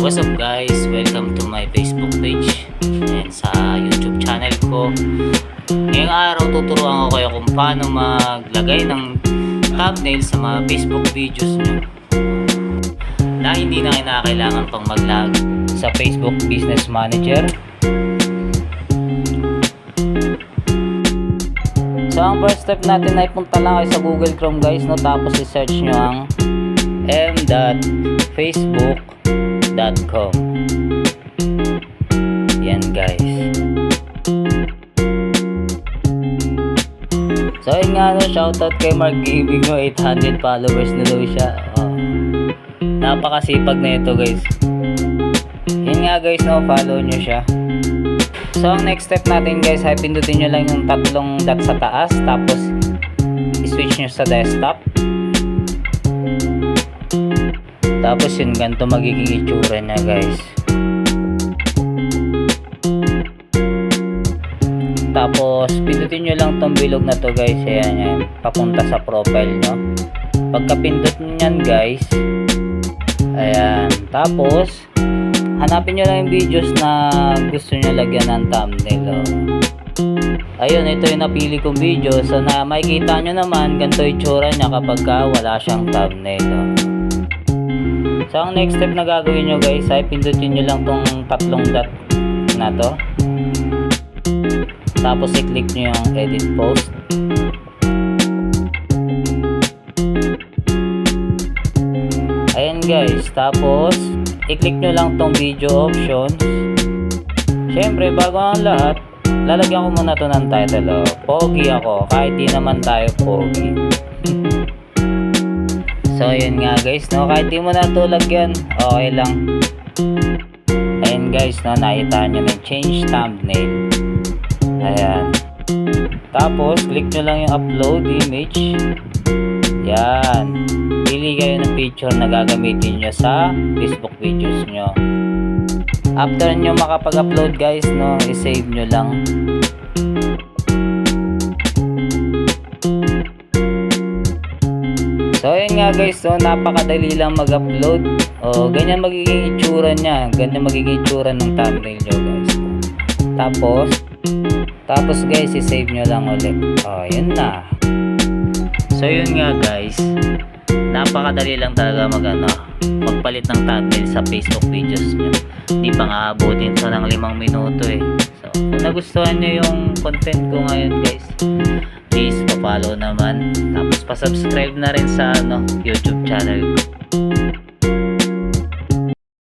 What's up guys? Welcome to my Facebook page and sa YouTube channel ko. Ngayong araw tuturuan ko kayo kung paano maglagay ng thumbnail sa mga Facebook videos nyo na hindi na kinakailangan pang mag-log sa Facebook Business Manager. So ang first step natin ay punta lang kayo sa Google Chrome guys, no? Tapos i-search nyo ang m.facebook.com. Yan guys. So yun nga, no, shoutout kay Mark Gaming, no? 800 followers na daw siya. Napakasipag na ito guys. Yun nga guys, no? Follow nyo siya. So ang next step natin guys ay pindutin nyo lang yung tatlong dot sa taas, tapos i-switch nyo sa desktop. Tapos yun, ganito magiging itsura niya guys. Tapos pindutin nyo lang tong bilog na to guys. Ayan, yan, papunta sa profile nyo. Pagka pindot nyo yan guys, ayan, tapos hanapin nyo lang yung videos na gusto nyo lagyan ng thumbnail. Ayun, ito yung napili kong video. So na makikita nyo naman ganito yung itsura nya kapag wala siyang thumbnail. So ang next step na gagawin nyo guys ay pindutin nyo lang tong tatlong dot na to. Tapos i-click nyo yung edit post. Ayan guys, tapos i-click nyo lang tong video options. Syempre bago ang lahat, lalagyan ko muna to ng title. Pogi ako, kahit di naman tayo pogi. So yun nga guys, no, kahit di mo na to lagyan, okay lang. Ayan guys, no, nakita nyo na change thumbnail. Ayan. Tapos click nyo lang yung upload image. Yan, pili kayo ng picture na gagamitin nyo sa Facebook videos nyo. After nyo makapag-upload guys, no, i-save nyo lang. So yun nga guys, so napakadali lang mag-upload. Ganyan magiging itsura nya. Ganyan magiging itsura ng thumbnail nyo guys. Tapos guys, i-save nyo lang ulit. Yun na. So yun nga guys, napakadali lang talaga magpalit ng thumbnail sa Facebook videos nyo. Di pa nga abutin sa ng 5 minuto eh. So kung nagustuhan nyo yung content ko ngayon guys, please pa-follow naman. Tapos pa-subscribe na rin sa YouTube channel ko.